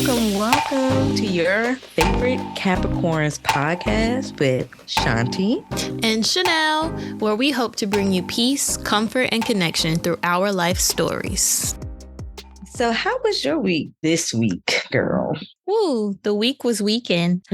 Welcome to your favorite Capricorns podcast with Shanti and Chanel, where we hope to bring you peace, comfort, and connection through our life stories. So how was your week this week, girl? Ooh, the week was weekend.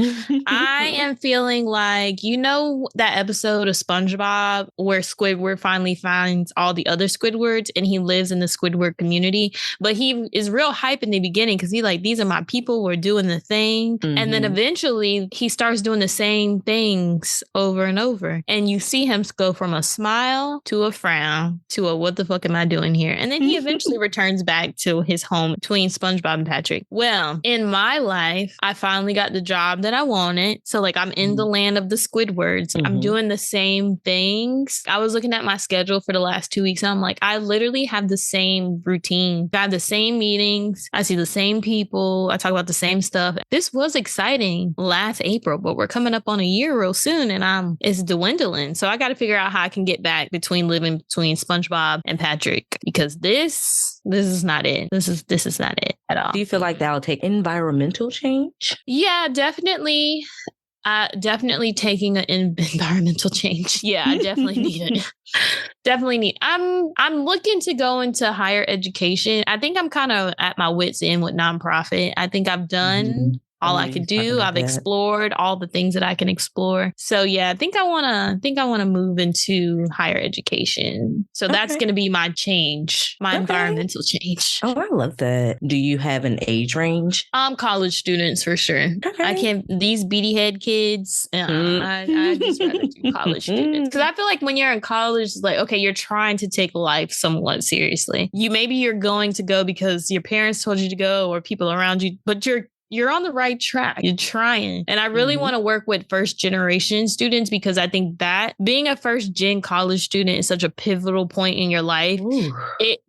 I am feeling like, you know, that episode of SpongeBob where Squidward finally finds all the other Squidwards and he lives in the Squidward community. But he is real hype in the beginning because he's like, these are my people. We're doing the thing. Mm-hmm. And then eventually he starts doing the same things over and over. And you see him go from a smile to a frown to a what the fuck am I doing here? And then he eventually returns back to his home between SpongeBob and Patrick. Well, in my life, I finally got the job that I wanted. So like I'm in the land of the Squidwards. I'm doing the same things. I was looking at my schedule for the last 2 weeks and I'm like, I literally have the same routine. I have the same meetings. I see the same people. I talk about the same stuff. This was exciting last April, but we're coming up on a year real soon and it's dwindling. So I got to figure out how I can get back living between SpongeBob and Patrick because this is not it. This is not it at all. Do you feel like that'll take environmental change? Yeah, definitely. Definitely taking an environmental change. Yeah, I definitely need it. Definitely need. I'm looking to go into higher education. I think I'm kind of at my wit's end with nonprofit. I think I've done all I could do. I've explored all the things that I can explore. So yeah, I think I want to move into higher education. So that's going to be my change, my environmental change. Oh, I love that. Do you have an age range? College students for sure. Okay. I can't, these beady head kids, I just rather do college students. Because I feel like when you're in college, it's like, okay, you're trying to take life somewhat seriously. Maybe you're going to go because your parents told you to go or people around you, but you're on the right track. You're trying. And I really want to work with first generation students because I think that being a first gen college student is such a pivotal point in your life.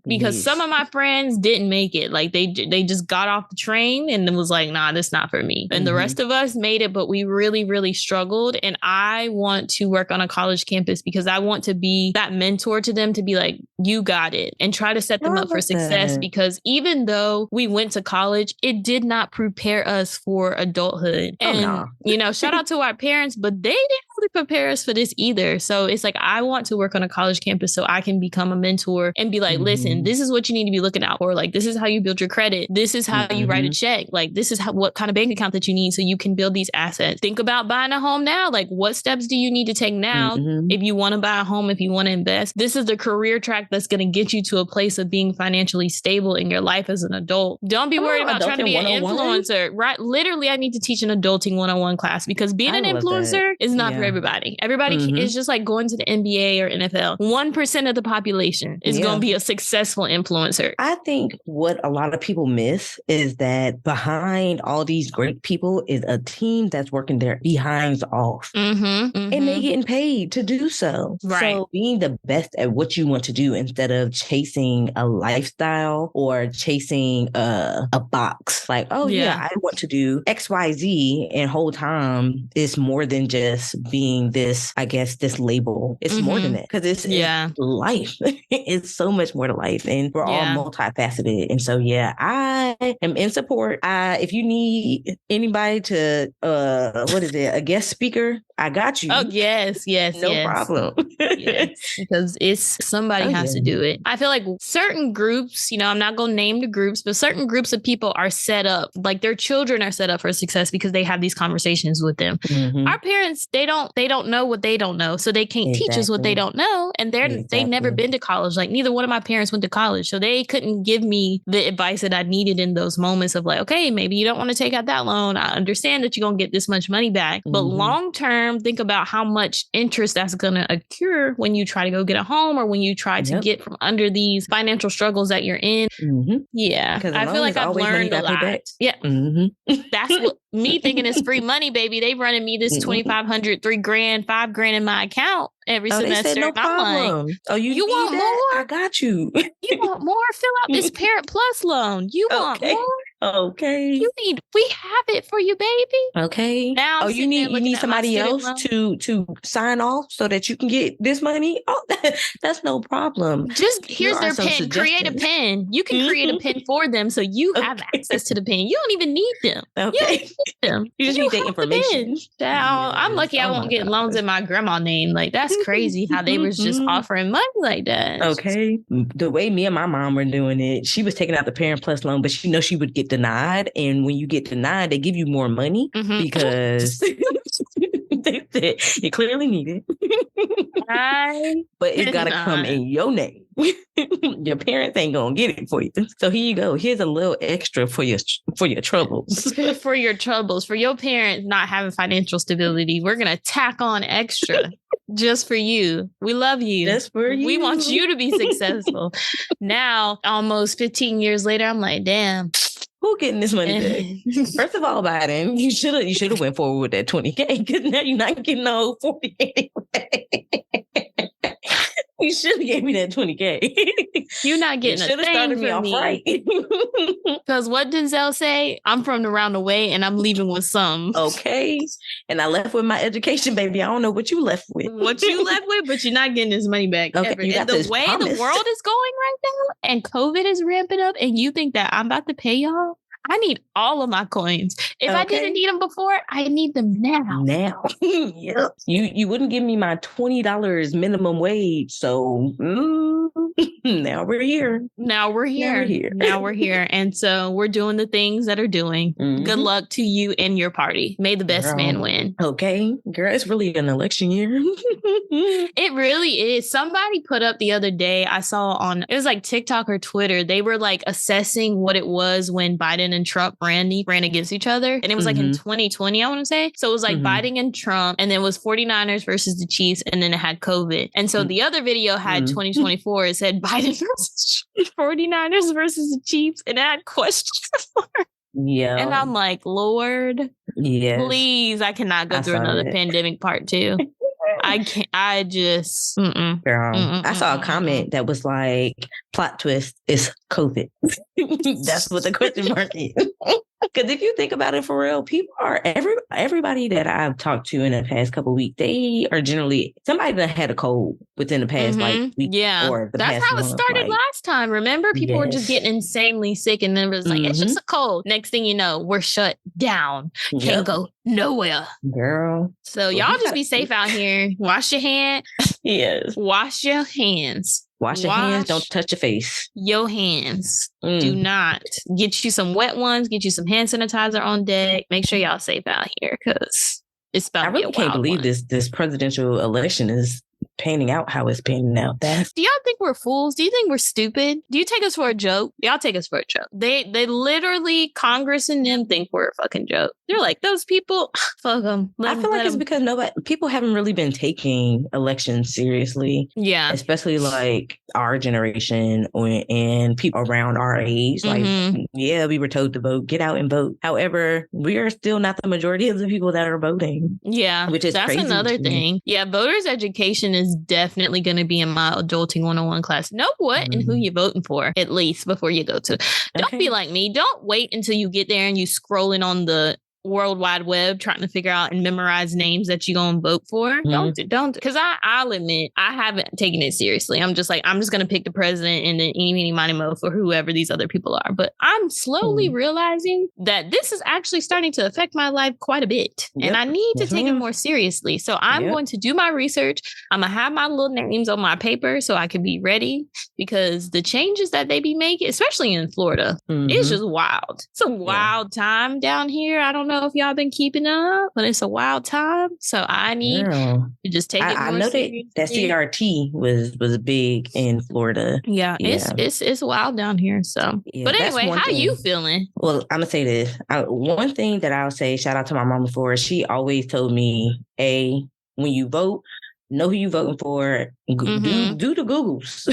Because some of my friends didn't make it. Like they just got off the train and then was like, nah, that's not for me. And the rest of us made it, but we really, really struggled. And I want to work on a college campus because I want to be that mentor to them to be like, you got it, and try to set them up for success. Because even though we went to college, it did not prepare us for adulthood. And, shout out to our parents, but they didn't really prepare us for this either. So it's like, I want to work on a college campus so I can become a mentor and be like, listen, this is what you need to be looking out for. Like, this is how you build your credit. This is how you write a check. Like, this is what kind of bank account that you need so you can build these assets. Think about buying a home now. Like, what steps do you need to take now if you want to buy a home, if you want to invest? This is the career track that's going to get you to a place of being financially stable in your life as an adult. Don't be worried about trying to be an influencer. Right? Literally, I need to teach an adulting 101 class because being an influencer is not for everybody. Everybody is just like going to the NBA or NFL. 1% of the population is going to be a successful influencer. I think what a lot of people miss is that behind all these great people is a team that's working their behinds off. And they getting paid to do so. Right. So being the best at what you want to do instead of chasing a lifestyle or chasing a box. Like, I want to do XYZ, and whole time is more than just being this, I guess, this label. It's more than that because it's life. It's so much more to life, and we're all multifaceted. And so, I am in support. If you need anybody to, a guest speaker, I got you. Oh, yes. No problem. Yes, because somebody has to do it. I feel like certain groups, I'm not going to name the groups, but certain groups of people are set up, like their children are set up for success because they have these conversations with them. Our parents, they don't know what they don't know. So they can't teach us what they don't know. And they've never been to college. Like neither one of my parents went to college. So they couldn't give me the advice that I needed in those moments of like, okay, maybe you don't want to take out that loan. I understand that you're going to get this much money back. But long term, think about how much interest that's going to occur when you try to go get a home or when you try to get from under these financial struggles that you're in. Yeah. I feel like I've learned a lot. Yeah. That's what me thinking it's free money, baby. They running me this $2,500, $3,000, $5,000 in my account every semester. They said, no problem. Like, you want more? I got you. You want more? Fill out this Parent Plus loan. You want more? Okay. We have it for you, baby. Okay. Now you need somebody else to sign off so that you can get this money. Oh, that's no problem. Just here's their pen. Create a pen. You can create a pen for them, so you have access to the pen. You don't even need them. Okay. You just need the information. Child, I'm lucky I won't get loans in my grandma's name. Like, that's crazy how they was just offering money like that. Okay. The way me and my mom were doing it, she was taking out the Parent Plus loan, but she knows she would get denied. And when you get denied, they give you more money because they said you clearly need it. But it's got to come in your name. Your parents ain't going to get it for you. So here you go. Here's a little extra for your troubles. For your troubles. For your parents not having financial stability, we're going to tack on extra. Just for you. We love you. Just for you. We want you to be successsul. Now, almost 15 years later, I'm like, damn. Who getting this money back? First of all, Biden, you should have went forward with that 20K because now you're not getting no 40K. You should have gave me that 20K. You're not getting a thing started me off right. Because what Denzel say? I'm from around the way and I'm leaving with some. Okay. And I left with my education, baby. I don't know what you left with. What you left with, but you're not getting this money back. Okay, ever. And the way the world is going right now and COVID is ramping up and you think that I'm about to pay y'all? I need all of my coins. If I didn't need them before, I need them now. Now. Yep. You wouldn't give me my $20 minimum wage. So now we're here. Now we're here. And so we're doing the things that are doing. Good luck to you and your party. May the best man win. Okay. Girl, it's really an election year. It really is. Somebody put up the other day, I saw it was like TikTok or Twitter. They were like assessing what it was when Biden and Trump ran against each other. And it was like in 2020, I want to say. So it was like Biden and Trump, and then it was 49ers versus the Chiefs, and then it had COVID. And so the other video had 2024. It said Biden versus 49ers versus the Chiefs, and it had questions for it. Yeah. And I'm like, Lord, please, I cannot go through another pandemic part 2. I can't. I just. Girl, I saw a comment that was like, plot twist is COVID. That's what the question mark is. Because if you think about it for real, people are everybody that I've talked to in the past couple of weeks, they are generally somebody that had a cold within the past week. Yeah, or that's how it started last time. Remember, people were just getting insanely sick, and then it was like it's just a cold. Next thing you know, we're shut down. Can't go nowhere, girl. So y'all just be safe out here. Wash your hands. Yes, wash your hands. Wash your hands. Don't touch your face. Your hands. Do not. Get you some wet ones. Get you some hand sanitizer on deck. Make sure y'all safe out here because it's about to be a wild can't believe one. this presidential election is panning out how it's panning out. Do y'all think we're fools? Do you think we're stupid? Do you take us for a joke? Y'all take us for a joke. They literally, Congress and them think we're a fucking joke. They're like, those people, fuck them. I feel like it's because people haven't really been taking elections seriously. Yeah. Especially like our generation and people around our age. Like, we were told to vote, get out and vote. However, we are still not the majority of the people that are voting. Yeah. Which is that's crazy another thing. Yeah. Voters education is definitely going to be in my adulting 101 class. Know what and who you're voting for, at least before you go to. Don't be like me. Don't wait until you get there and you scrolling on the World Wide Web trying to figure out and memorize names that you're going to vote for. Don't, because I'll admit I haven't taken it seriously. I'm just like, I'm just going to pick the president and then eeny, meeny, miny, mo for whoever these other people are. But I'm slowly realizing that this is actually starting to affect my life quite a bit. And I need to take it more seriously. So I'm going to do my research. I'm going to have my little names on my paper so I can be ready, because the changes that they be making, especially in Florida, it's just wild. It's a wild time down here. I don't know if y'all been keeping up, but it's a wild time. So I need to just take it more seriously. That CRT was big in Florida. Yeah. It's wild down here. So, but anyway, how you feeling? Well, I'm gonna say this. One thing that I'll say, shout out to my mama for, she always told me, when you vote, know who you voting for. Do the Googles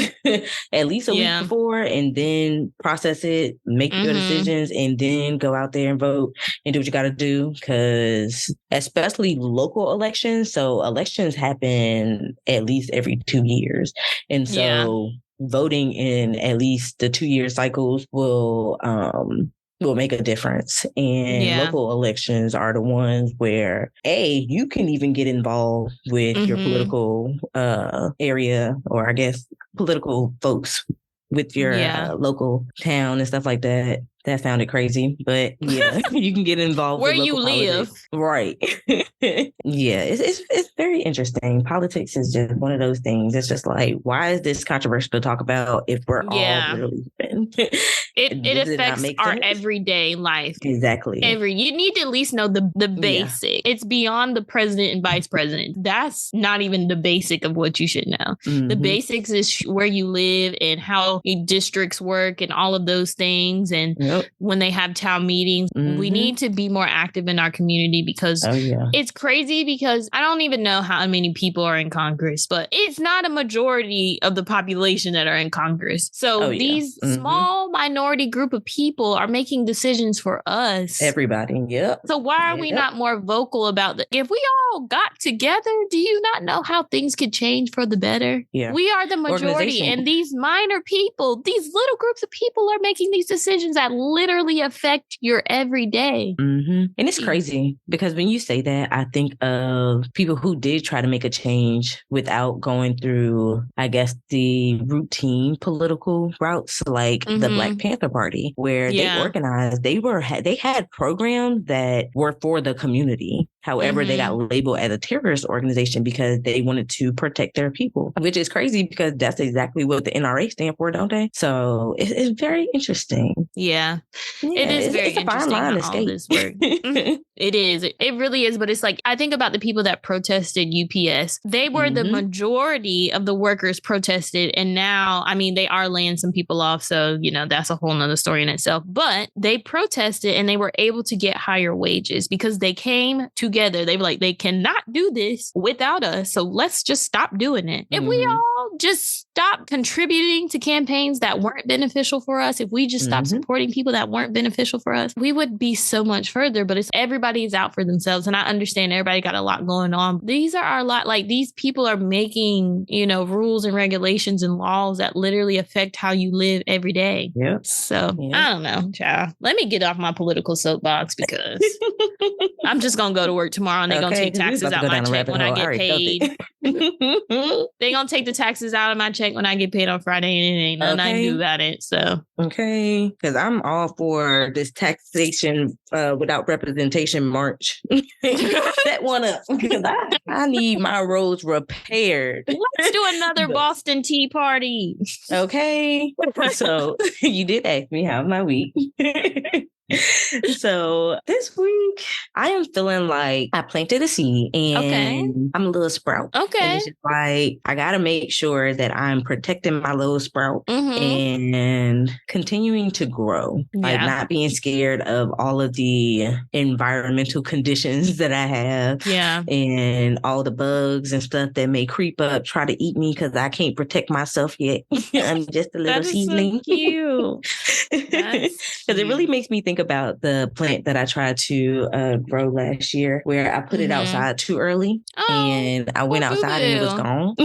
at least a week before, and then process it, make your decisions, and then go out there and vote and do what you got to do. Because especially local elections, so elections happen at least every 2 years, and so voting in at least the 2-year cycles will will make a difference. And local elections are the ones where you can even get involved with your political area, or I guess political folks with your local town and stuff like that. That sounded crazy, but yeah, you can get involved where with local you live. politics. Right. Yeah, it's very interesting. Politics is just one of those things. It's just like, why is this controversial to talk about if we're all really it affects our everyday life. Exactly. You need to at least know the basic. Yeah. It's beyond the president and vice president. That's not even the basic of what you should know. The basics is where you live and how districts work and all of those things. And when they have town meetings, we need to be more active in our community, because it's crazy, because I don't even know how many people are in Congress, but it's not a majority of the population that are in Congress. So these small minority group of people are making decisions for us. Everybody. Yep. So why are we not more vocal about that? If we all got together, do you not know how things could change for the better? Yeah. We are the majority, and these minor people, these little groups of people are making these decisions that literally affect your everyday. And it's crazy, because when you say that, I think of people who did try to make a change without going through, I guess, the routine political routes, like the Black Panther Party, where they organized, they had programs that were for the community. However, they got labeled as a terrorist organization because they wanted to protect their people, which is crazy, because that's exactly what the NRA stand for, don't they? So it's very interesting. Yeah, it is very interesting how all this works. It is. It really is. But it's like, I think about the people that protested UPS. They were the majority of the workers protested. And now, I mean, they are laying some people off. So, that's a whole nother story in itself. But they protested and they were able to get higher wages because they came together. They were like, they cannot do this without us. So let's just stop doing it. If we all just stop contributing to campaigns that weren't beneficial for us, if we just stop supporting people that weren't beneficial for us, we would be so much further. But it's everybody's out for themselves. And I understand everybody got a lot going on. These are our lot. Like, these people are making, rules and regulations and laws that literally affect how you live every day. Yep. So I don't know, child. Let me get off my political soapbox, because I'm just going to go to work tomorrow and they're going to take taxes out my check when I get paid. They're going to take the taxes out of my check when I get paid on Friday, and it ain't nothing I can do about it. So. Okay. Because I'm all for this taxation without representation march. Set one up. Because I need my roads repaired. Let's do another Boston Tea Party. Okay. So you did ask me how's my week. So this week I am feeling like I planted a seed and I'm a little sprout. Okay. And it's just like, I got to make sure that I'm protecting my little sprout and continuing to grow. Like, not being scared of all of the environmental conditions that I have. Yeah. And all the bugs and stuff that may creep up, try to eat me, because I can't protect myself yet. I'm just a little seedling. So cute. Because it really makes me think about the plant that I tried to grow last year, where I put it outside too early and I went outside and it was gone.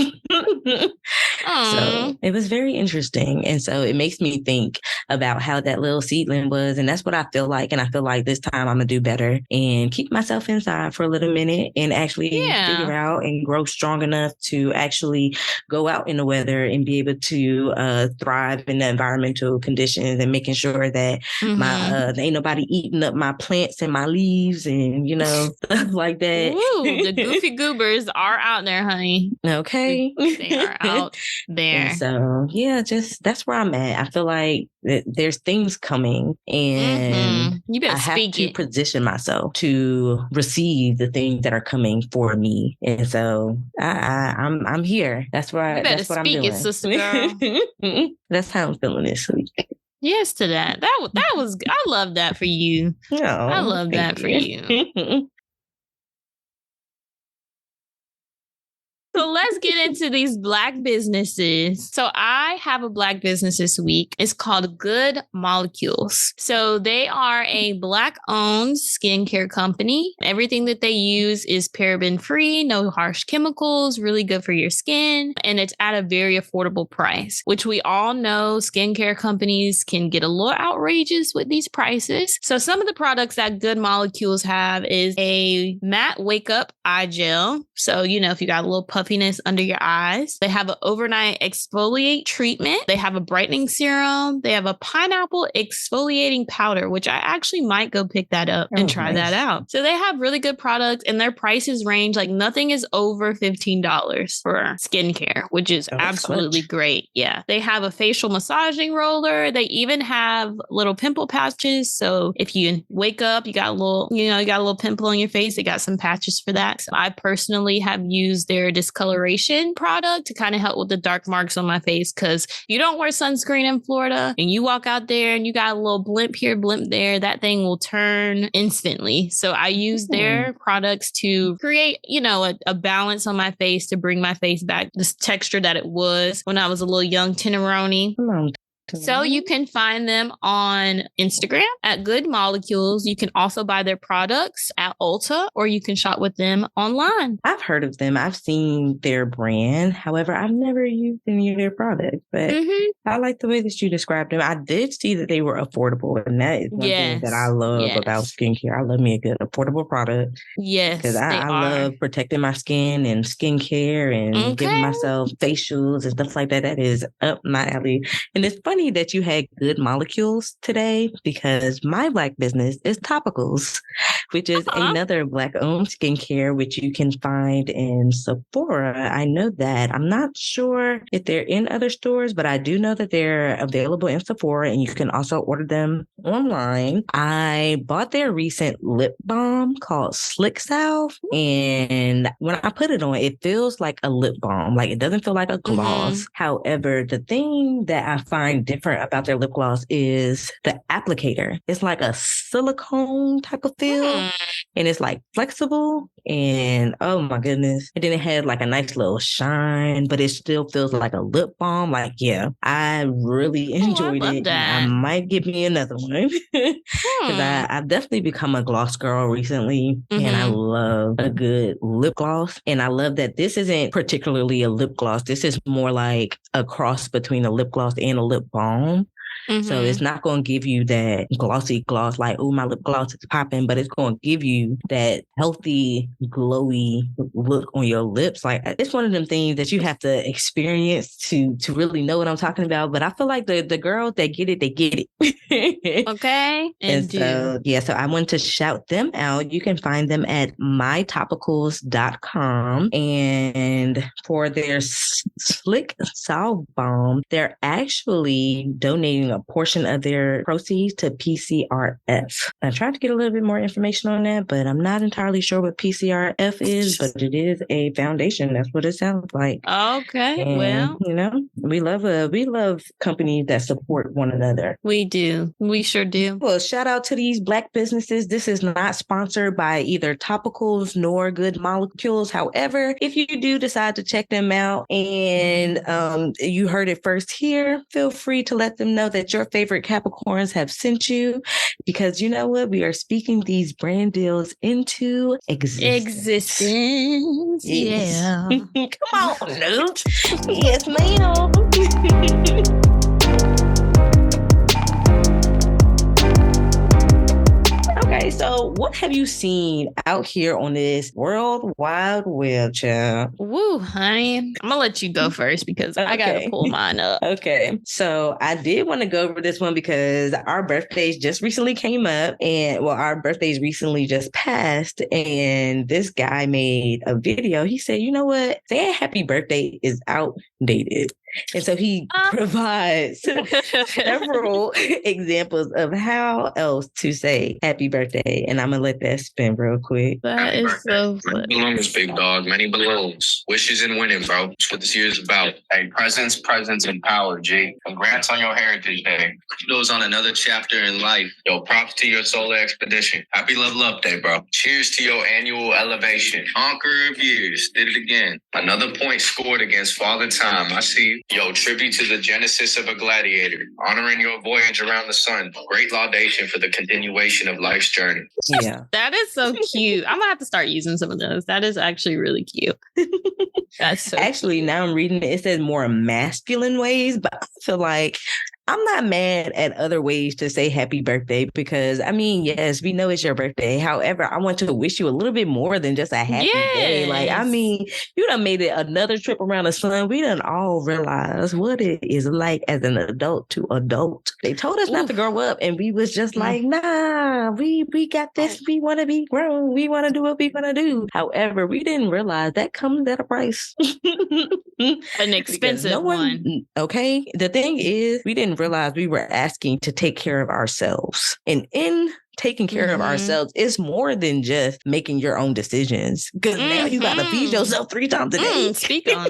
So it was very interesting. And so it makes me think about how that little seedling was. And that's what I feel like. And I feel like this time I'm going to do better and keep myself inside for a little minute and actually figure out and grow strong enough to actually go out in the weather and be able to thrive in the environmental conditions, and making sure that my ain't nobody eating up my plants and my leaves and, stuff like that. Ooh, the goofy goobers are out there, honey. Okay. They are out there. And so, that's where I'm at. I feel like there's things coming, and you better I have to position myself to receive the things that are coming for me. And so I'm here. That's why. That's what I'm doing. It, sister girl. That's how I'm feeling this week. Yes to that. That was. I love that for you. I love that for you. So let's get into these Black businesses. So I have a Black business this week. It's called Good Molecules. So they are a Black-owned skincare company. Everything that they use is paraben-free, no harsh chemicals, really good for your skin, and it's at a very affordable price, which we all know skincare companies can get a little outrageous with these prices. So some of the products that Good Molecules have is a matte wake up eye gel. So, if you got a little puffiness under your eyes, they have an overnight exfoliate treatment. They have a brightening serum. They have a pineapple exfoliating powder, which I actually might go pick that up and try that out. So they have really good products and their prices range, like nothing is over $15 for skincare, which is absolutely great. Yeah. They have a facial massaging roller. They even have little pimple patches. So if you wake up, you got a little pimple on your face, they got some patches for that. So I personally have used their discoloration product to kind of help with the dark marks on my face, because you don't wear sunscreen in Florida and you walk out there and you got a little blimp here, blimp there, that thing will turn instantly. So I use their products to create, a balance on my face, to bring my face back this texture that it was when I was a little young tenderoni. So you can find them on Instagram at Good Molecules. You can also buy their products at Ulta, or you can shop with them online. I've heard of them. I've seen their brand. However, I've never used any of their products, but I like the way that you described them. I did see that they were affordable, and that is one thing that I love about skincare. I love me a good affordable product. Yes, because I love protecting my skin and skincare and giving myself facials and stuff like that. That is up my alley. And it's funny that you had Good Molecules today, because my Black business is Topicals, which is another Black-owned skincare, which you can find in Sephora. I know that. I'm not sure if they're in other stores, but I do know that they're available in Sephora, and you can also order them online. I bought their recent lip balm called Slick Salve, and when I put it on, it feels like a lip balm. Like, it doesn't feel like a gloss. However, the thing that I find different about their lip gloss is the applicator. It's like a silicone type of feel, and it's like flexible, and oh my goodness. And then it had like a nice little shine, but it still feels like a lip balm. Like, yeah, I really enjoyed it. I might give me another one, because I've definitely become a gloss girl recently, and I love a good lip gloss. And I love that this isn't particularly a lip gloss. This is more like a cross between a lip gloss and a lip balm. So it's not going to give you that glossy gloss, like, oh, my lip gloss is popping, but it's going to give you that healthy, glowy look on your lips. Like, it's one of them things that you have to experience to really know what I'm talking about. But I feel like the girls that get it, they get it. Okay. And so, so I want to shout them out. You can find them at mytopicals.com. And for their Slick Salve Balm, they're actually donating a portion of their proceeds to PCRF. I tried to get a little bit more information on that, but I'm not entirely sure what PCRF is, but it is a foundation. That's what it sounds like. Okay. And, well, we love companies that support one another. We do. We sure do. Well, shout out to these Black businesses. This is not sponsored by either Topicals nor Good Molecules. However, if you do decide to check them out and you heard it first here, feel free to let them know that your favorite Capricorns have sent you, because you know what? We are speaking these brand deals into existence. Yeah. Come on, Newt. Yes, ma'am. Okay, so what have you seen out here on this World Wide Web, child? Woo, honey. I'm going to let you go first, because I got to pull mine up. Okay, so I did want to go over this one because our birthdays just recently came up, and our birthdays recently just passed, and this guy made a video. He said, you know what? Saying happy birthday is outdated. And so he provides several examples of how else to say happy birthday. And I'm going to let that spin real quick. That is so funny. Many balloons, big dog. Many balloons. Wishes and winning, bro. That's what this year is about. Hey, presence, and power, G. Congrats on your Heritage Day. Kudos on another chapter in life. Yo, props to your solar expedition. Happy level up day, bro. Cheers to your annual elevation. Conqueror of years. Did it again. Another point scored against Father Time. I see. Yo, tribute to the genesis of a gladiator. Honoring your voyage around the sun. Great laudation for the continuation of life's journey. Yeah. That is so cute. I'm going to have to start using some of those. That is actually really cute. That's so actually cute. Now I'm reading it says more masculine ways, but I feel like I'm not mad at other ways to say happy birthday because, I mean, yes, we know it's your birthday. However, I want to wish you a little bit more than just a happy day. Like, I mean, you done made it another trip around the sun. We done all realized what it is like as an adult to adult. They told us not to grow up and we was just like, nah, we got this. We want to be grown. We want to do what we want to do. However, we didn't realize that comes at a price. An expensive one. Okay. The thing is, we didn't realize we were asking to take care of ourselves. And in taking care of ourselves is more than just making your own decisions. Because now you got to feed yourself 3 times a day.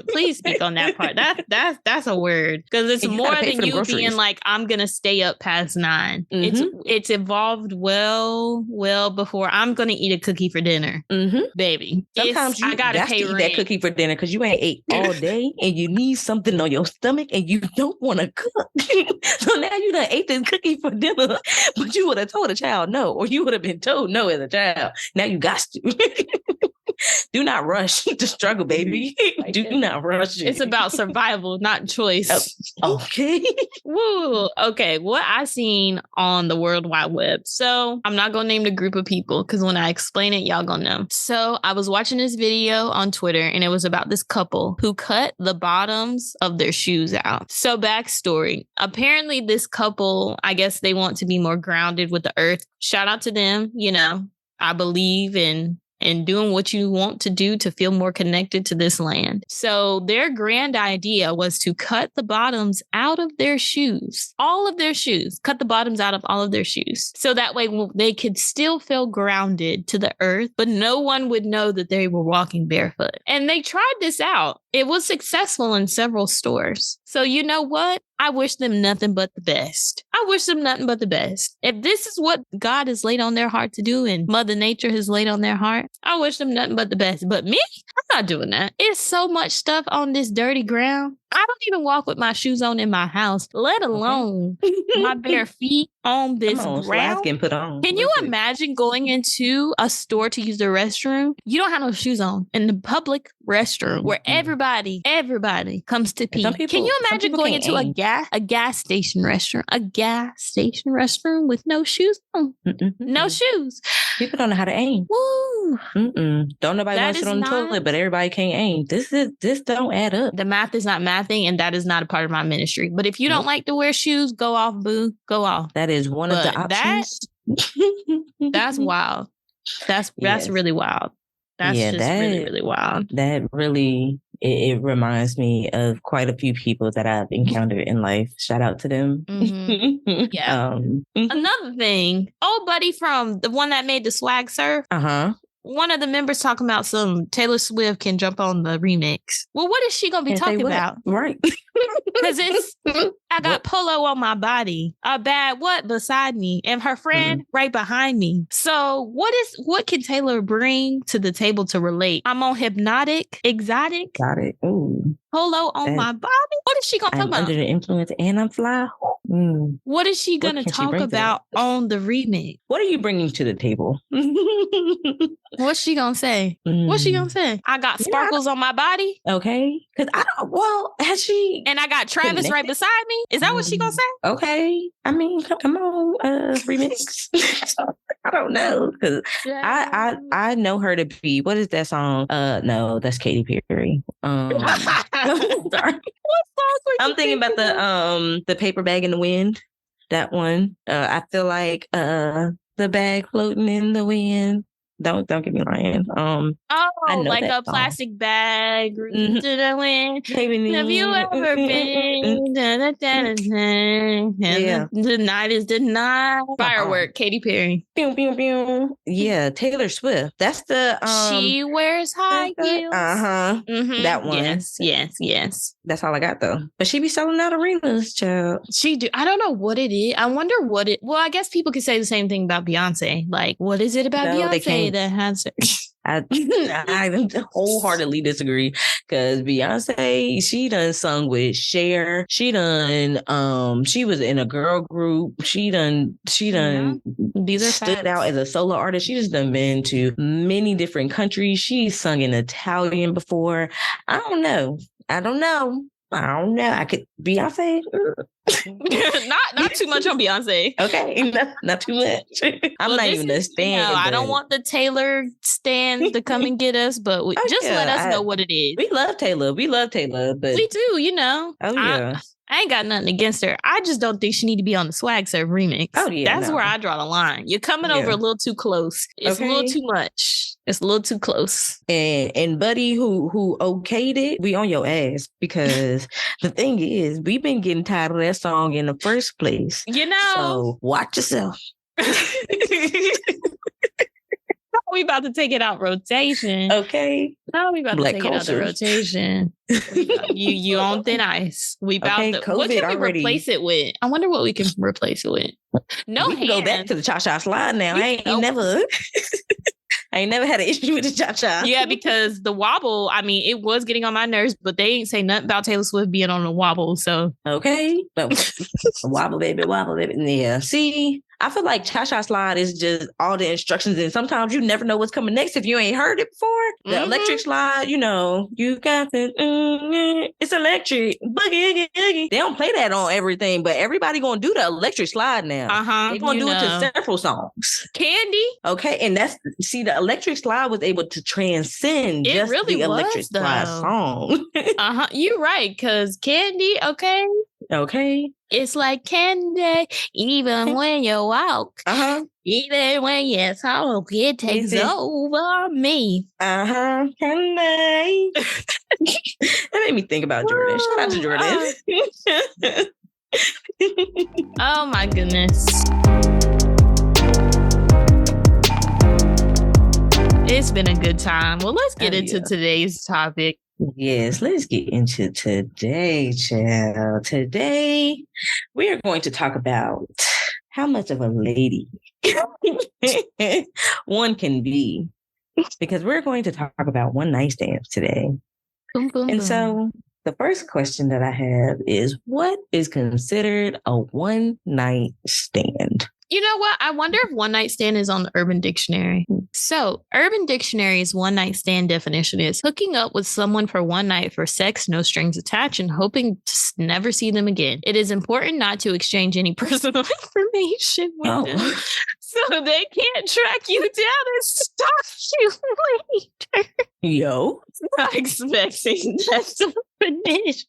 Please speak on that part. That's a word. Because it's more than you being like, I'm going to stay up past 9. It's evolved well before I'm going to eat a cookie for dinner. Baby. Sometimes I got to pay eat rent. that cookie for dinner because you ain't ate all day and you need something on your stomach and you don't want to cook. So now you done ate this cookie for dinner, but you would have told a child no, or you would have been told no as a child. Now you got to. Do not rush the struggle, baby. Do not rush it. It's about survival, not choice. Okay. Woo. Okay. What I seen on the World Wide Web. So I'm not going to name the group of people because when I explain it, y'all going to know. So I was watching this video on Twitter and it was about this couple who cut the bottoms of their shoes out. So backstory. Apparently this couple, I guess they want to be more grounded with the earth. Shout out to them. You know, I believe in doing what you want to do to feel more connected to this land. So their grand idea was to cut the bottoms out of their shoes, all of their shoes, cut the bottoms out of all of their shoes. So that way they could still feel grounded to the earth, but no one would know that they were walking barefoot. And they tried this out. It was successful in several stores. So you know what? I wish them nothing but the best. I wish them nothing but the best. If this is what God has laid on their heart to do and Mother Nature has laid on their heart, I wish them nothing but the best. But me, I'm not doing that. It's so much stuff on this dirty ground. I don't even walk with my shoes on in my house, let alone my bare feet on this ground. Can you imagine going into a store to use the restroom? You don't have no shoes on in the public restroom where everybody comes to pee. Can you imagine going into a gas station restroom with no shoes on? No shoes. People don't know how to aim. Woo. Don't nobody want to sit on the toilet, but everybody can't aim. This don't add up. The math is not mathing, and that is not a part of my ministry. But if you don't like to wear shoes, go off, boo. Go off. That is one of the options. That's wild. That's really wild. That's really, really wild. That really, it reminds me of quite a few people that I've encountered in life. Shout out to them. Yeah. Another thing, old buddy from the one that made the swag surf. One of the members talking about some Taylor Swift can jump on the remix. Well, what is she going to be talking about? Right. Because I got polo on my body, a bad what beside me, and her friend right behind me. So what can Taylor bring to the table to relate? I'm on hypnotic, exotic. Got it. Ooh. Polo on my body? What is she going to talk about? Under the influence and I'm fly. What is she going to talk about on the remix? What are you bringing to the table? What's she going to say? What's she going to say? I got sparkles on my body. Okay. Because has she? And I got Travis right beside me. Is that what she going to say? Okay. I mean, come on, remix. I don't know. Because I know her to be, what is that song? No, that's Katy Perry. Sorry. I'm thinking about the paper bag in the wind. That one. I feel like the bag floating in the wind. Don't get me lying. I know like that a plastic bag. Mm-hmm. To the wind. Have you ever been? Yeah. The night is the night. Firework. Katy Perry. Pew, pew, pew. Yeah, Taylor Swift. That's the She wears high heels. Mm-hmm. That one. Yes. That's all I got though. But she be selling out arenas, child. She do. I don't know what it is. I wonder what it. Well, I guess people could say the same thing about Beyonce. Like, what is it about Beyonce that has her? I wholeheartedly disagree because Beyonce, she done sung with Cher. She done she was in a girl group. She done These are stood facts. out as a solo artist. She just done been to many different countries. She's sung in Italian before. I don't know. I could Beyonce. not too much on Beyonce. Okay, not too much. I'm not even a stan. I don't want the Taylor stan to come and get us, but let us know what it is. We love Taylor, but we do, you know. Oh yeah. I ain't got nothing against her. I just don't think she need to be on the Swag Surf remix. Oh yeah, that's where I draw the line. You're coming over a little too close. It's a little too much. It's a little too close. And Buddy, who okayed it, we on your ass because the thing is, we've been getting tired of that song in the first place. You know, so watch yourself. We about to take it out rotation. Okay. No, we about to take it out the rotation. You on thin ice. We about to. What can we replace it with? I wonder what we can replace it with. No, we can go back to the cha-cha slide now. I ain't never had an issue with the cha-cha. Yeah, because the wobble, I mean, it was getting on my nerves, but they ain't say nothing about Taylor Swift being on the wobble. So okay, but wobble baby. Yeah. See, I feel like cha-cha slide is just all the instructions, and sometimes you never know what's coming next if you ain't heard it before. The electric slide, you know, you got the it's electric boogie. They don't play that on everything, but everybody gonna do the electric slide now. They gonna do it to several songs. Candy, okay, and the electric slide was able to transcend it just really the electric slide song. You're right, because Candy, okay. It's like candy, even when you walk, even when you talk, it takes over me. Candy. That made me think about Jordan. Shout out to Jordan. Oh my goodness. It's been a good time. Well, let's get into today's topic. Yes, let's get into today, child. Today, we are going to talk about how much of a lady one can be, because we're going to talk about one night stands today. Boom, boom, and boom. So the first question that I have is, what is considered a one night stand? You know what? I wonder if one night stand is on the Urban Dictionary. So, Urban Dictionary's one night stand definition is hooking up with someone for one night for sex, no strings attached, and hoping to never see them again. It is important not to exchange any personal information with them, so they can't track you down and stalk you later. Yo, not expecting that to finish.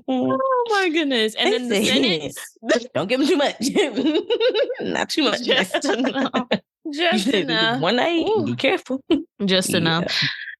Oh my goodness! And then the sentence. Don't give them too much. Not too much. Just enough. Just enough. One night. Ooh. Be careful. Just enough.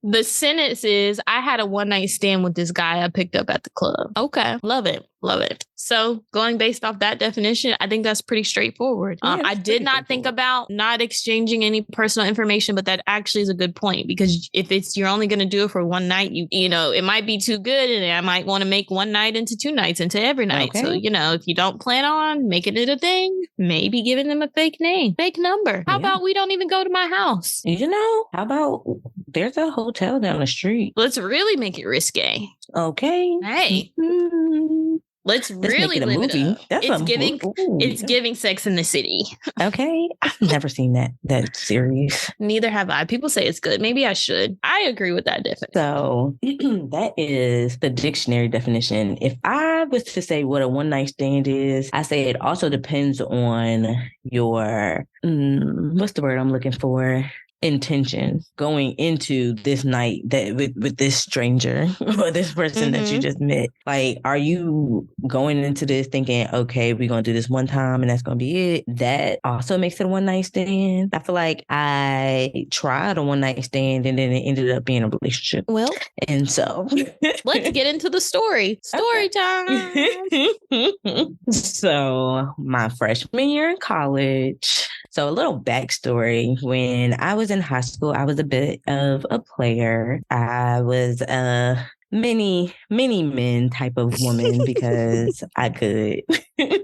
The sentence is, I had a one night stand with this guy I picked up at the club. Okay. Love it. Love it. So going based off that definition, I think that's pretty straightforward. I did not think about not exchanging any personal information, but that actually is a good point, because if you're only going to do it for one night, you know, it might be too good, and I might want to make one night into 2 nights into every night. Okay. So, you know, if you don't plan on making it a thing, maybe giving them a fake name, fake number. How about we don't even go to my house? You know, how about there's a hotel down the street? Let's really make it risque. Okay. Hey. Let's really live it up. It's giving Sex in the City. Okay. I've never seen that series. Neither have I. People say it's good. Maybe I should. I agree with that definition. So that is the dictionary definition. If I was to say what a one night stand is, I say it also depends on your, what's the word I'm looking for? intention going into this night that with this stranger or this person that you just met? Like, are you going into this thinking, okay, we're going to do this one time and that's going to be it? That also makes it a one night stand. I feel like I tried a one night stand and then it ended up being a relationship. Well, and so let's get into the story. Story time. So my freshman year in college. So a little backstory. When I was in high school, I was a bit of a player. I was a many men type of woman because I could,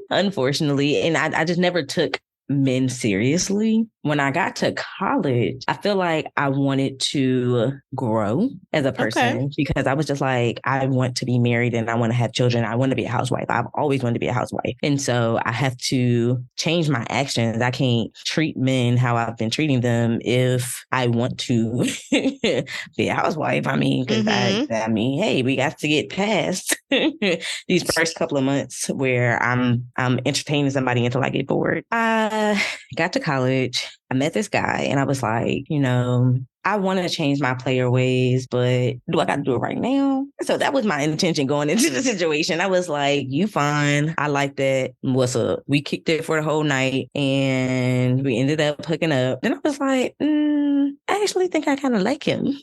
unfortunately. And I just never took men seriously. When I got to college, I feel like I wanted to grow as a person because I was just like, I want to be married and I want to have children. I want to be a housewife. I've always wanted to be a housewife. And so I have to change my actions. I can't treat men how I've been treating them if I want to be a housewife. I mean, because I mean, hey, we got to get past these first couple of months where I'm entertaining somebody until I get bored. I got to college. I met this guy and I was like, I want to change my player ways, but do I got to do it right now? So that was my intention going into the situation. I was like, you fine. I like that. What's up? We kicked it for the whole night and we ended up hooking up. And I was like, I actually think I kind of like him.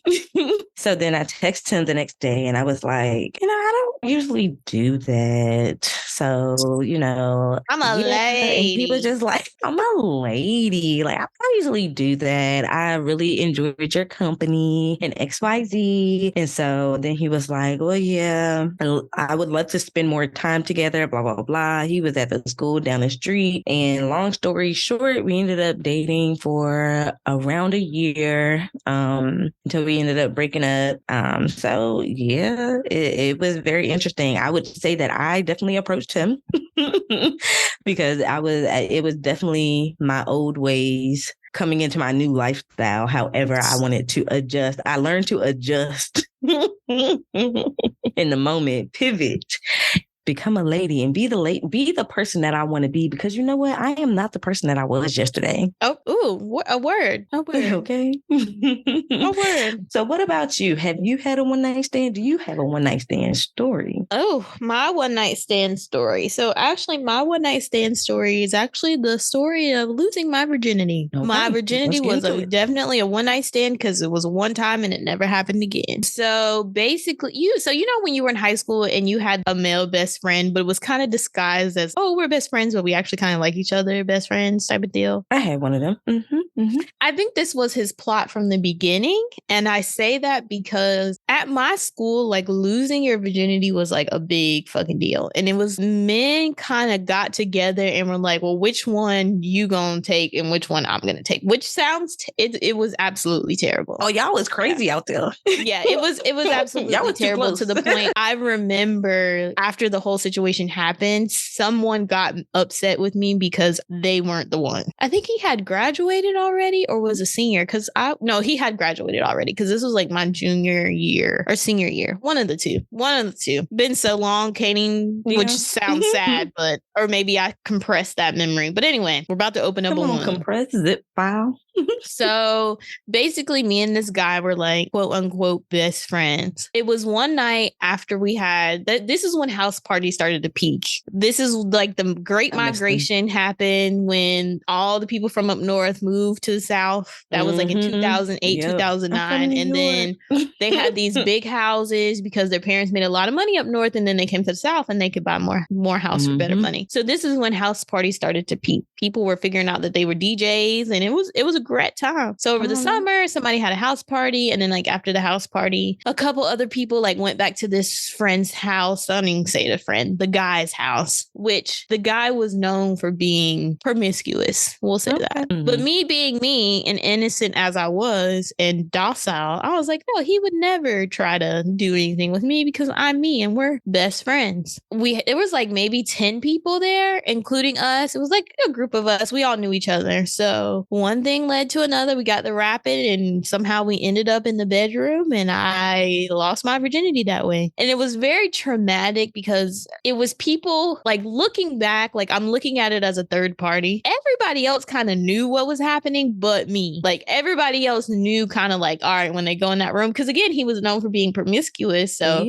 So then I texted him the next day and I was like, I don't usually do that. So, I'm a lady. And he was just like, I'm a lady. Like, I don't usually do that. I really enjoyed your company and XYZ. And so then he was like, well, yeah, I would love to spend more time together, blah, blah, blah. He was at the school down the street. And long story short, we ended up dating for around a year until we ended up breaking up. So yeah, it was very interesting. I would say that I definitely approached him because it was definitely my old ways coming into my new lifestyle. However, I wanted to adjust. I learned to adjust in the moment, pivot, become a lady and be the person that I want to be, because you know what? I am not the person that I was yesterday. Oh, ooh, a word. Okay. A word. So what about you? Have you had a one night stand? Do you have a one night stand story? Oh, my one night stand story. So actually my one night stand story is actually the story of losing my virginity. Okay. My virginity was definitely a one night stand because it was one time and it never happened again. So basically when you were in high school and you had a male best friend, but it was kind of disguised as, oh, we're best friends, but we actually kind of like each other, best friends type of deal. I had one of them. I think this was his plot from the beginning. And I say that because at my school, like losing your virginity was like a big fucking deal. And it was men kind of got together and were like, well, which one you gonna take and which one I'm gonna take, which sounds, it was absolutely terrible. Oh, y'all was crazy out there. Yeah, it was absolutely terrible to the point. I remember after the whole situation happened, someone got upset with me because they weren't the one. I think he had graduated already or was a senior no, he had graduated already because this was like my junior year or senior year. One of the two. Been so long, which sounds sad, or maybe I compressed that memory. But anyway, we're about to open up a compressed zip file. So basically me and this guy were like, quote unquote, best friends. It was one night after we had, this is when house parties started to peak. This is like the Great Migration happened when all the people from up north moved to the south. That was like in 2008, 2009. And then they had these big houses because their parents made a lot of money up north. And then they came to the south and they could buy more house for better money. So this is when house parties started to peak. People were figuring out that they were DJs and it was a great time. So over the summer, somebody had a house party. And then like after the house party, a couple other people like went back to this friend's house. I don't even say the guy's house, which the guy was known for being promiscuous. We'll say that. But me being me and innocent as I was and docile, I was like, no, he would never try to do anything with me because I'm me and we're best friends. There was like maybe 10 people there, including us. It was like a group of us. We all knew each other. So one thing led to another. We got the rapid and somehow we ended up in the bedroom and I lost my virginity that way. And it was very traumatic because it was people like looking back, like I'm looking at it as a third party. Everybody else kind of knew what was happening happening but me. Like everybody else knew kind of like, all right, when they go in that room, because again, he was known for being promiscuous. So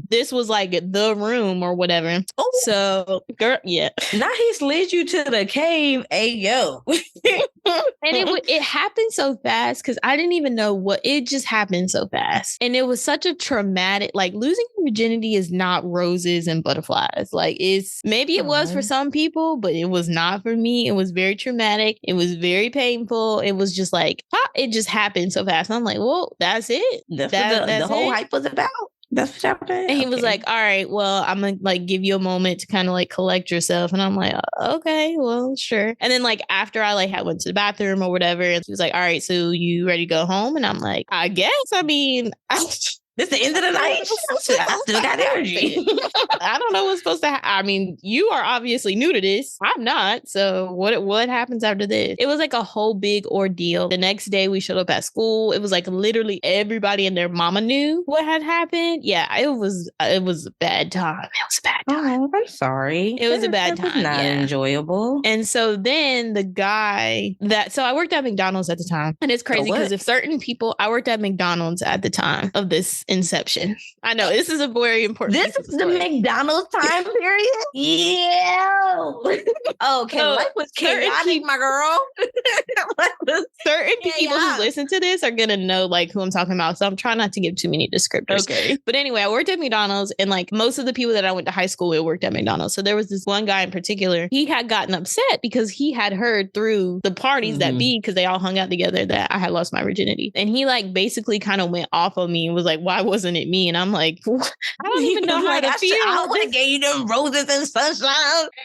this was like the room or whatever. Oh. So girl, now he slid you to the cave. Hey, yo. And it happened so fast because I didn't even know it just happened so fast. And it was such a traumatic, like losing your virginity is not roses and butterflies. Like maybe it was for some people, but it was not for me. It was very traumatic. It was very painful. It was just like, it just happened so fast. And I'm like, well, that's it. That's what the whole hype was about. That's what happened. And he was like, all right, well, I'm gonna like give you a moment to kind of like collect yourself. And I'm like, okay, well, sure. And then like after I like went to the bathroom or whatever, and he was like, all right, so you ready to go home? And I'm like, I guess. I mean, this the end of the night. I still got energy. I don't know what's supposed to happen. I mean, you are obviously new to this. I'm not. So what happens after this? It was like a whole big ordeal. The next day we showed up at school. It was like literally everybody and their mama knew what had happened. Yeah, it was a bad time. It was a bad time. Oh, I'm sorry. It was a bad time. Not enjoyable. And so then the guy so I worked at McDonald's at the time. And it's crazy because if certain people, I worked at McDonald's at the time of this inception. I know this is a very important. This is the McDonald's time period. Yeah. Okay, life was chaotic, my girl. Certain people who listen to this are gonna know like who I'm talking about. So I'm trying not to give too many descriptors. Okay. But anyway, I worked at McDonald's, and like most of the people that I went to high school with worked at McDonald's. So there was this one guy in particular. He had gotten upset because he had heard through the parties because they all hung out together, that I had lost my virginity, and he like basically kind of went off on me and was like, why wasn't it me? And I'm like, I don't even know how to feel. I would have gave you them roses and sunshine.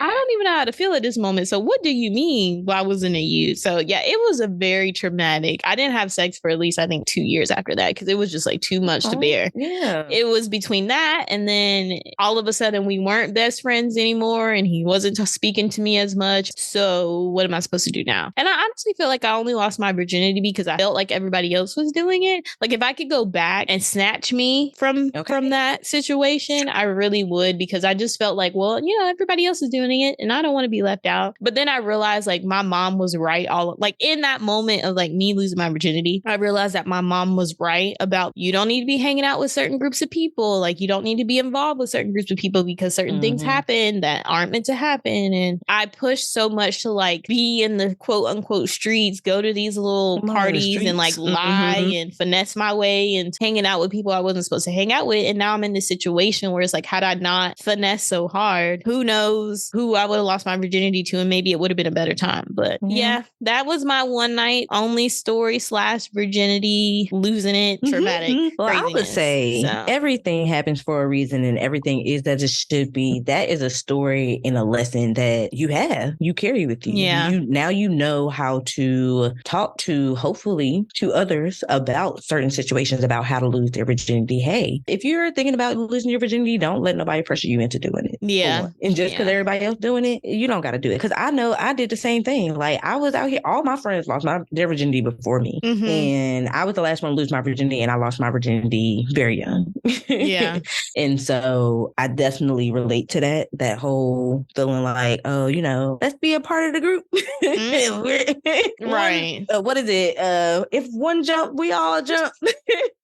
I don't even know how to feel at this moment. So what do you mean? Why wasn't it you? So yeah, it was a very traumatic. I didn't have sex for at least, I think, 2 years after that because it was just like too much to bear. Yeah. It was between that and then all of a sudden we weren't best friends anymore and he wasn't speaking to me as much. So what am I supposed to do now? And I honestly feel like I only lost my virginity because I felt like everybody else was doing it. Like if I could go back and snatch me from that situation, I really would, because I just felt like, well, you know, everybody else is doing it and I don't want to be left out. But then I realized like my mom was right like in that moment of like me losing my virginity, I realized that my mom was right about you don't need to be hanging out with certain groups of people. Like you don't need to be involved with certain groups of people because certain things happen that aren't meant to happen. And I pushed so much to like be in the quote unquote streets, go to these little parties and like lie and finesse my way and hanging out with people I wasn't supposed to hang out with. And now I'm in this situation where it's like, had I not finesse so hard, who knows who I would have lost my virginity to, and maybe it would have been a better time. But yeah, that was my one night only story / virginity, losing it, traumatic. Well, I would say everything happens for a reason and everything is as it should be. That is a story and a lesson that you carry with you. Yeah. Now you know how to talk to, hopefully, to others about certain situations, about how to lose their virginity. Hey, if you're thinking about losing your virginity, don't let nobody pressure you into doing it. Yeah. And just because everybody else doing it, you don't got to do it. Because I know I did the same thing. Like I was out here, all my friends lost their virginity before me. And I was the last one to lose my virginity, and I lost my virginity very young. Yeah. And so I definitely relate to that whole feeling like, oh, you know, let's be a part of the group. Right. What is it? If one jump, we all jump.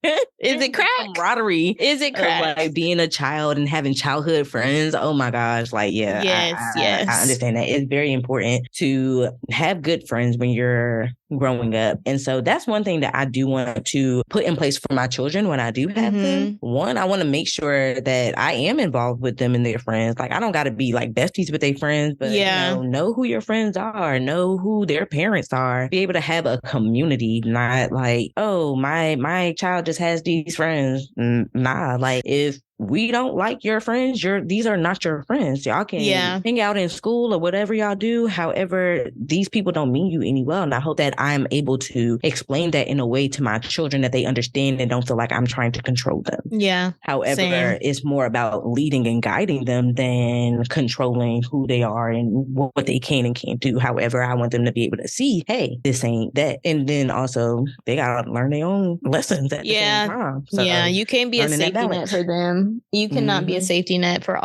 Is it crack? Camaraderie. Is it crack? Like being a child and having childhood friends. Oh my gosh. Like, yeah. Yes. I understand that. It's very important to have good friends when you're growing up. And so that's one thing that I do want to put in place for my children when I do have them. One, I want to make sure that I am involved with them and their friends. Like I don't got to be like besties with their friends, but you know who your friends are, know who their parents are, be able to have a community, not like, oh, my child just has these friends. Nah, like if we don't like your friends, these are not your friends. Y'all can hang out in school or whatever y'all do. However, these people don't mean you any well. And I hope that I'm able to explain that in a way to my children that they understand and don't feel like I'm trying to control them. Yeah. However, it's more about leading and guiding them than controlling who they are and what they can and can't do. However, I want them to be able to see, hey, this ain't that. And then also they got to learn their own lessons at the same time. So you can't be a safety net for them. You cannot be a safety net for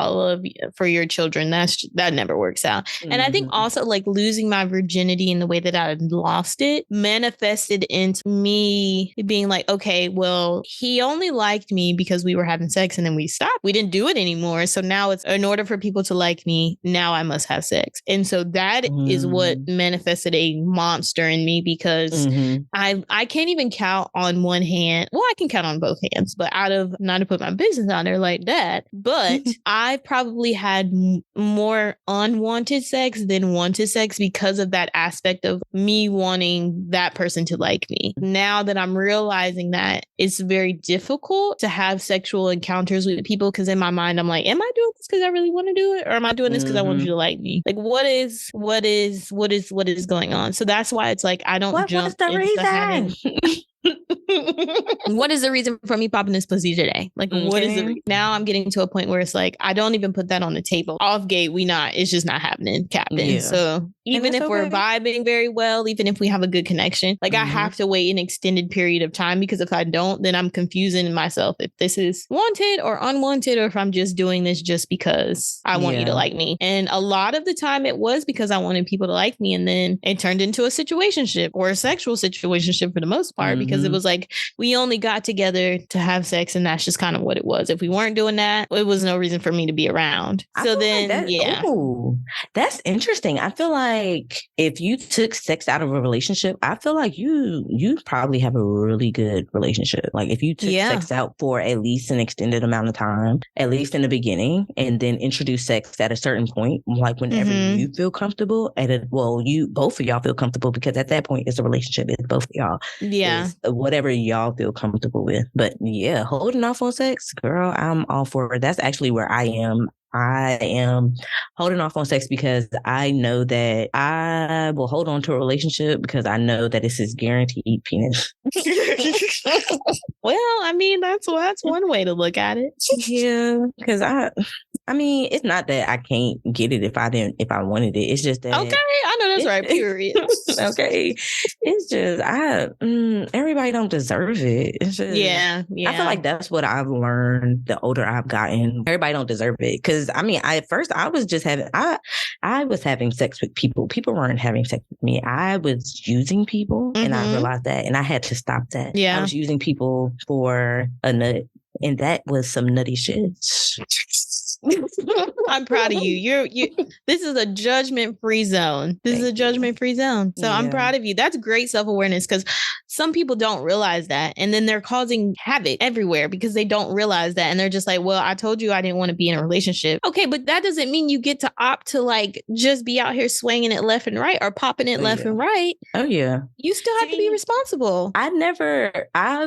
for your children. That never works out. And I think also like losing my virginity in the way that I lost it manifested into me being like, okay, well, he only liked me because we were having sex and then we stopped. We didn't do it anymore. So now it's in order for people to like me, now I must have sex. And so that is what manifested a monster in me because I can't even count on one hand. Well, I can count on both hands, but out of not to put my business out there like that, but I probably had more unwanted sex than wanted sex because of that aspect of me wanting that person to like me. Now that I'm realizing that it's very difficult to have sexual encounters with people because in my mind, I'm like, am I doing this because I really want to do it? Or am I doing this because I want you to like me? Like, what is going on? So that's why it's like, I don't jump what's the into reason? having... What is the reason for me popping this pussy today? Like, what is the reason? Now I'm getting to a point where it's like, I don't even put that on the table. Off gate, it's just not happening, Captain. Yeah. So even if we're vibing very well, even if we have a good connection, like I have to wait an extended period of time because if I don't, then I'm confusing myself if this is wanted or unwanted, or if I'm just doing this just because I want you to like me. And a lot of the time it was because I wanted people to like me. And then it turned into a situationship or a sexual situationship for the most part, because it was like, we only got together to have sex and that's just kind of what it was. If we weren't doing that, it was no reason for me to be around. So then, that's interesting. I feel like if you took sex out of a relationship, I feel like you probably have a really good relationship. Like if you took sex out for at least an extended amount of time, at least in the beginning, and then introduce sex at a certain point, like whenever you feel comfortable both of y'all feel comfortable, because at that point it's a relationship. It's both of y'all. Yeah. It's whatever y'all feel comfortable with. But yeah, holding off on sex, girl, I'm all for it. That's actually where I am. I am holding off on sex because I know that I will hold on to a relationship because I know that it's his guaranteed penis. Well, I mean, that's one way to look at it. Yeah, because I mean, it's not that I can't get it if I wanted it. It's just that. Okay, I know that's right. Period. Okay, it's just everybody don't deserve it. It's just, yeah. I feel like that's what I've learned the older I've gotten. Everybody don't deserve it because I mean, at first I was just I was having sex with people. People weren't having sex with me. I was using people, and I realized that, and I had to stop that. Yeah, I was using people for a nut, and that was some nutty shit. I'm proud of you. This is a judgment-free zone. This is a judgment-free zone. So I'm proud of you. That's great self-awareness because some people don't realize that. And then they're causing havoc everywhere because they don't realize that. And they're just like, well, I told you I didn't want to be in a relationship. Okay, but that doesn't mean you get to opt to like just be out here swinging it left and right or popping it left and right. Oh, yeah. You still have to be responsible. I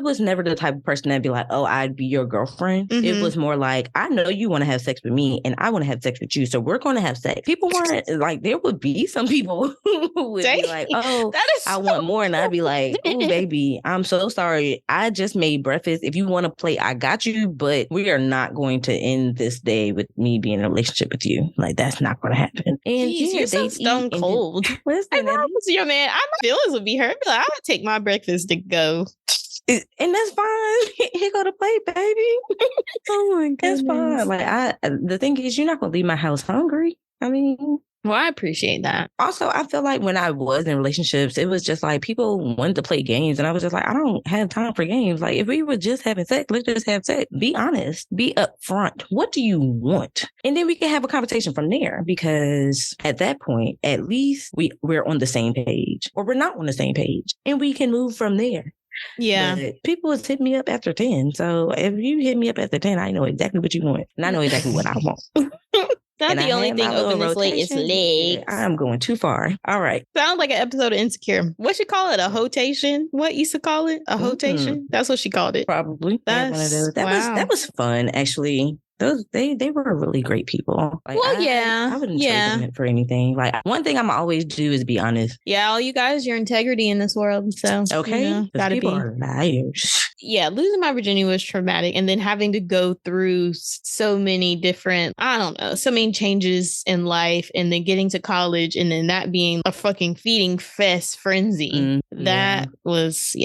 was never the type of person that'd be like, oh, I'd be your girlfriend. It was more like, I know you want to have sex with me and I want to have sex with you. So we're going to have sex. People weren't like, there would be some people who would be like, oh, I want more. And I'd be like, oh, baby, I'm so sorry. I just made breakfast. If you want to play, I got you. But we are not going to end this day with me being in a relationship with you. Like, that's not going to happen. And jeez, you're so stone cold. Listen, I was your man. My feelings would be hurt. I'd be like, I would take my breakfast to go. And that's fine. He go to play, baby. Oh my goodness. That's fine. Like the thing is, you're not gonna leave my house hungry. I mean, well, I appreciate that. Also, I feel like when I was in relationships, it was just like people wanted to play games, and I was just like, I don't have time for games. Like, if we were just having sex, let's just have sex. Be honest. Be upfront. What do you want? And then we can have a conversation from there. Because at that point, at least we're on the same page, or we're not on the same page, and we can move from there. Yeah. But people would hit me up after 10. So if you hit me up after 10, I know exactly what you want. And I know exactly what I want. Not the only thing open this late is legs. I'm going too far. All right. Sounds like an episode of Insecure. What she call it? A hotation? What used to call it? A hotation? That's what she called it. Probably. That's one of those. That was fun, actually. Those they were really great people. Like, well, I wouldn't trade them for anything. Like, one thing I'm always do is be honest. Yeah, all you guys, your integrity in this world. So okay, gotta people be are liars. losing my virginity was traumatic. And then having to go through so many different, so many changes in life, and then getting to college, and then that being a fucking feeding fest frenzy. That was,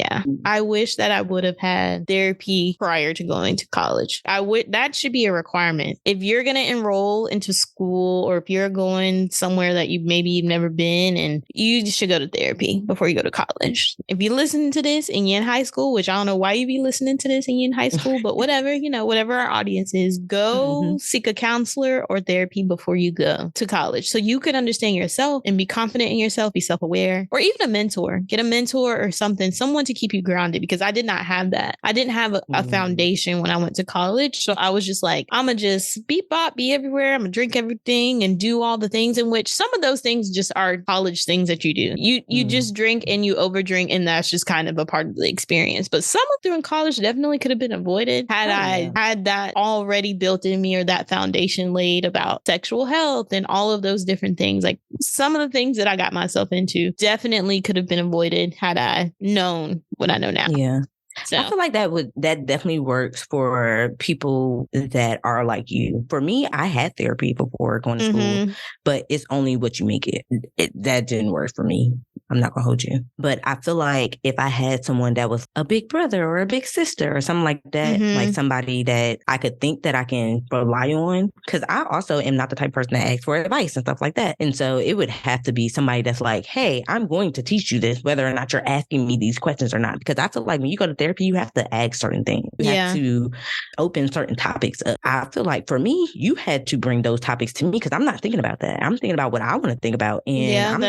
I wish that I would have had therapy prior to going to college. That should be a requirement. If you're going to enroll into school, or if you're going somewhere that you've never been, and you should go to therapy before you go to college. If you listen to this and you're in high school, which I don't know why you be listening to this and you're in high school, but whatever, whatever our audience is, go seek a counselor or therapy before you go to college, so you can understand yourself and be confident in yourself, be self-aware, or even a mentor. Get a mentor or something, someone to keep you grounded, because I did not have that. I didn't have a foundation when I went to college. So I was just like, I'm going to just beep bop, be everywhere. I'm going to drink everything and do all the things, in which some of those things just are college things that you do. You just drink and you overdrink, and that's just kind of a part of the experience. But some of them in college definitely could have been avoided had I had that already built in me, or that foundation laid about sexual health and all of those different things. Like, some of the things that I got myself into definitely could have been avoided had I known what I know now. Yeah. So I feel like that definitely works for people that are like you. For me, I had therapy before going to school, but it's only what you make it. That didn't work for me. I'm not gonna hold you. But I feel like if I had someone that was a big brother or a big sister or something like that, like somebody that I could think that I can rely on, because I also am not the type of person that asks for advice and stuff like that. And so it would have to be somebody that's like, hey, I'm going to teach you this, whether or not you're asking me these questions or not. Because I feel like when you go to therapy, you have to ask certain things. You have to open certain topics up. I feel like for me, you had to bring those topics to me, because I'm not thinking about that. I'm thinking about what I want to think about. And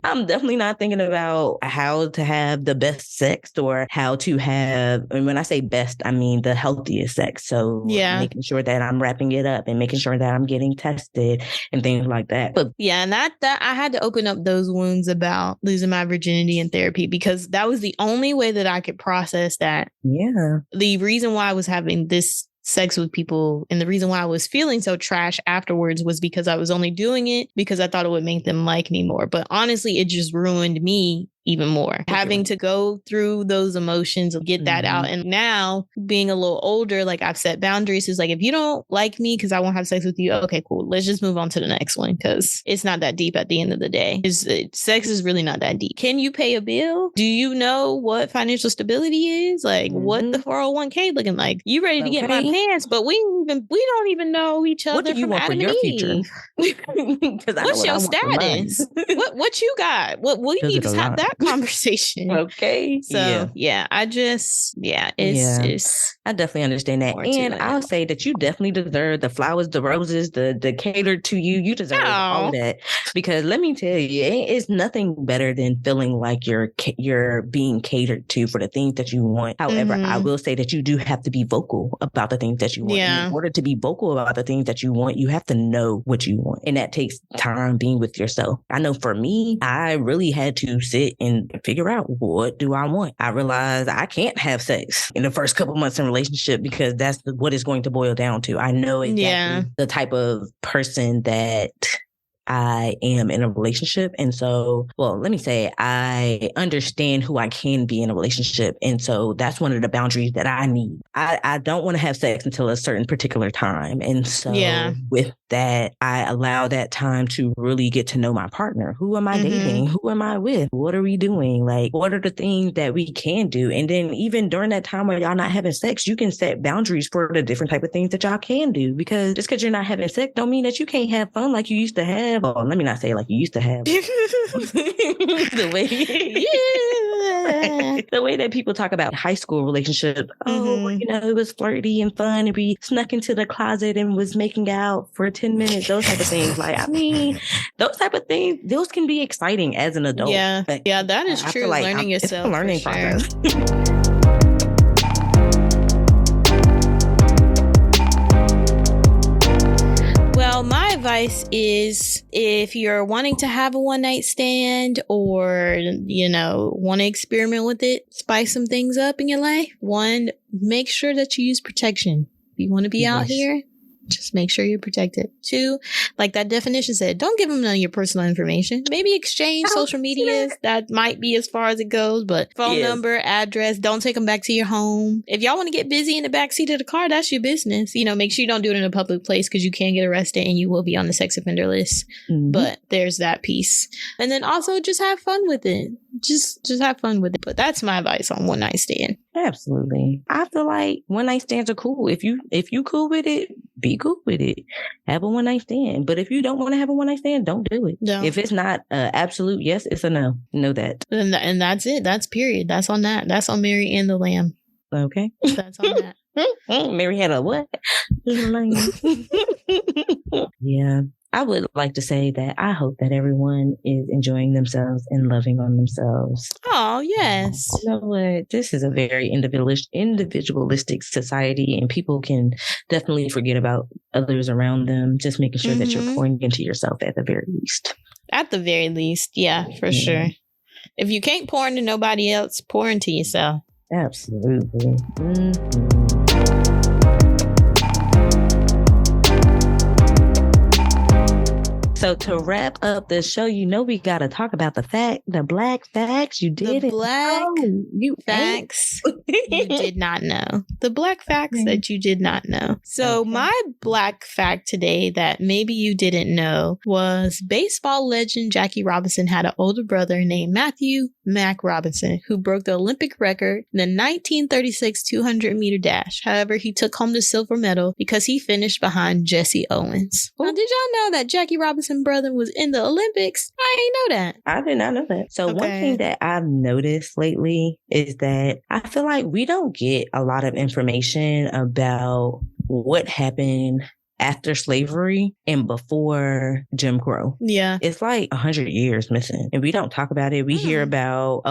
I'm definitely not thinking about how to have the best sex, or how to have, and when I say best, I mean the healthiest sex. So making sure that I'm wrapping it up and making sure that I'm getting tested and things like that. But and that I had to open up those wounds about losing my virginity in therapy, because that was the only way that I could process that. Yeah. The reason why I was having this sex with people, and the reason why I was feeling so trash afterwards, was because I was only doing it because I thought it would make them like me more. But honestly, it just ruined me even more. Having to go through those emotions and get that out. And now, being a little older, like, I've set boundaries. It's like, if you don't like me because I won't have sex with you, okay, cool. Let's just move on to the next one, because it's not that deep at the end of the day. Sex is really not that deep. Can you pay a bill? Do you know what financial stability is? Like, what the 401k looking like? You ready to get my pants, but we don't even know each other. What do you want for your future? What's your status? What you got? What we need to have that conversation. Okay. So I just it's I definitely understand that. And I'll say that you definitely deserve the flowers, the roses, the catered to you. You deserve all of that. Because let me tell you, it's nothing better than feeling like you're being catered to for the things that you want. However, I will say that you do have to be vocal about the things that you want. And in order to be vocal about the things that you want, you have to know what you want. And that takes time being with yourself. I know for me, I really had to sit and figure out, what do I want? I realized I can't have sex in the first couple months in a relationship, because that's what it's going to boil down to. I know exactly the type of person that I am in a relationship. And so, well, let me say, I understand who I can be in a relationship. And so that's one of the boundaries that I need. I don't want to have sex until a certain particular time. And so with that, I allow that time to really get to know my partner. Who am I dating? Who am I with? What are we doing? Like, what are the things that we can do? And then even during that time where y'all not having sex, you can set boundaries for the different type of things that y'all can do. Because just because you're not having sex don't mean that you can't have fun like you used to have. Well, let me not say like you used to have. the way that people talk about high school relationships. Oh, it was flirty and fun, and we snuck into the closet and was making out for 10 minutes. Those type of things. Like, I mean, those type of things, those can be exciting as an adult. Yeah, that is true. Like learning yourself. It's a learning process. Well, my advice is, if you're wanting to have a one-night stand, or, want to experiment with it, spice some things up in your life, one, make sure that you use protection. If you want to be out here, Just make sure you're protected. 2, like that definition said, don't give them none of your personal information. Maybe exchange social medias. That might be as far as it goes, but phone number, address, don't take them back to your home. If y'all want to get busy in the backseat of the car, that's your business. You know, make sure you don't do it in a public place because you can get arrested and you will be on the sex offender list. But there's that piece. And then also just have fun with it. Just have fun with it. But that's my advice on one night stand. Absolutely. I feel like one night stands are cool. If you cool with it, be cool with it. Have a one night stand. But if you don't want to have a one night stand, don't do it. No. If it's not absolute yes, it's a no. Know that. And that's it. That's period. That's on that. That's on Mary and the Lamb. Okay. That's on that. Mary had a what? Yeah. I would like to say that I hope that everyone is enjoying themselves and loving on themselves. Oh, yes. You know what? This is a very individualistic society, and people can definitely forget about others around them. Just making sure that you're pouring into yourself at the very least. At the very least. Yeah, for sure. If you can't pour into nobody else, pour into yourself. Absolutely. So to wrap up the show, you know we got to talk about the black facts you did. The black facts you did not know. The black facts that you did not know. So my black fact today that maybe you didn't know was baseball legend Jackie Robinson had an older brother named Matthew Mac Robinson who broke the Olympic record in the 1936 200-meter dash. However, he took home the silver medal because he finished behind Jesse Owens. Now, did y'all know that Jackie Robinson brother was in the Olympics? I ain't know that. I did not know that. So one thing that I've noticed lately is that I feel like we don't get a lot of information about what happened after slavery and before Jim Crow. Yeah. It's like 100 years missing. And we don't talk about it. We hear about,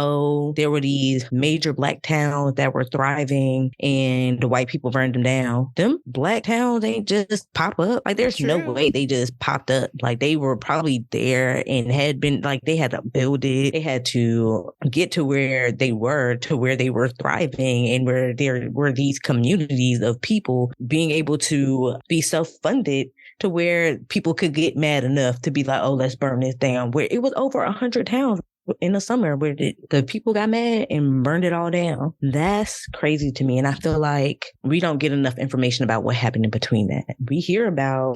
there were these major black towns that were thriving and the white people burned them down. Them black towns ain't just pop up. Like there's no way they just popped up. Like they were probably there and had been like, they had to build it. They had to get to where they were thriving and where there were these communities of people being able to be self-funded to where people could get mad enough to be like, oh, let's burn this down. Where it was over 100 towns in the summer where the people got mad and burned it all down. That's crazy to me. And I feel like we don't get enough information about what happened in between that. We hear about...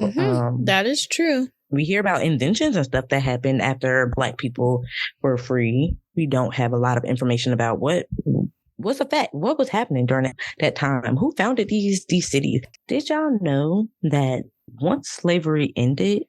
that is true. We hear about inventions and stuff that happened after Black people were free. We don't have a lot of information about what's the fact? What was happening during that time? Who founded these cities? Did y'all know that once slavery ended,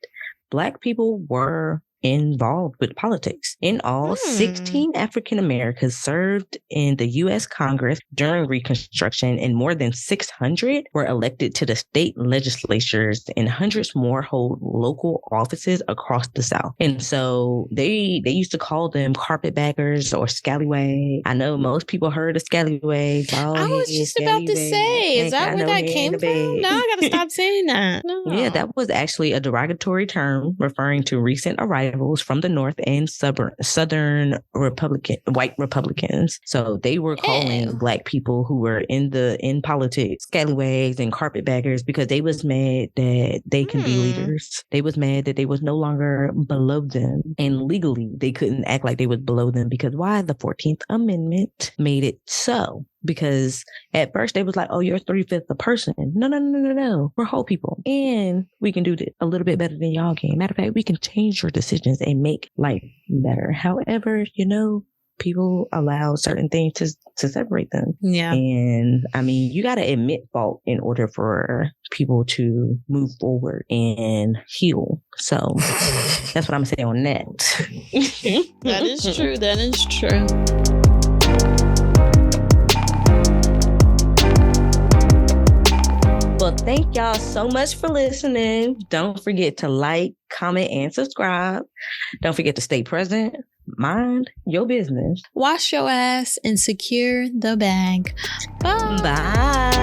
Black people were involved with politics? In all, 16 African Americans served in the U.S. Congress during Reconstruction, and more than 600 were elected to the state legislatures, and hundreds more hold local offices across the South. And so they used to call them carpetbaggers or scallywags. I know most people heard of scallywags. I was just about to say, is that where that came from? No, I gotta stop saying that. No. Yeah, that was actually a derogatory term referring to recent arrivals from the North and Southern white Republicans. So they were calling Black people who were in politics scallywags and carpetbaggers because they was mad that they can be leaders. They was mad that they was no longer below them. And legally, they couldn't act like they was below them because why? The 14th Amendment made it so. Because at first they was like, oh, you're 3/5 a person. No. We're whole people. And we can do this a little bit better than y'all can. Matter of fact, we can change your decisions and make life better. However, people allow certain things to separate them. Yeah. And I mean, you got to admit fault in order for people to move forward and heal. So that's what I'm saying on that. That is true. That is true. Well, thank y'all so much for listening. Don't forget to like, comment, and subscribe. Don't forget to stay present. Mind your business. Wash your ass and secure the bag. Bye. Bye.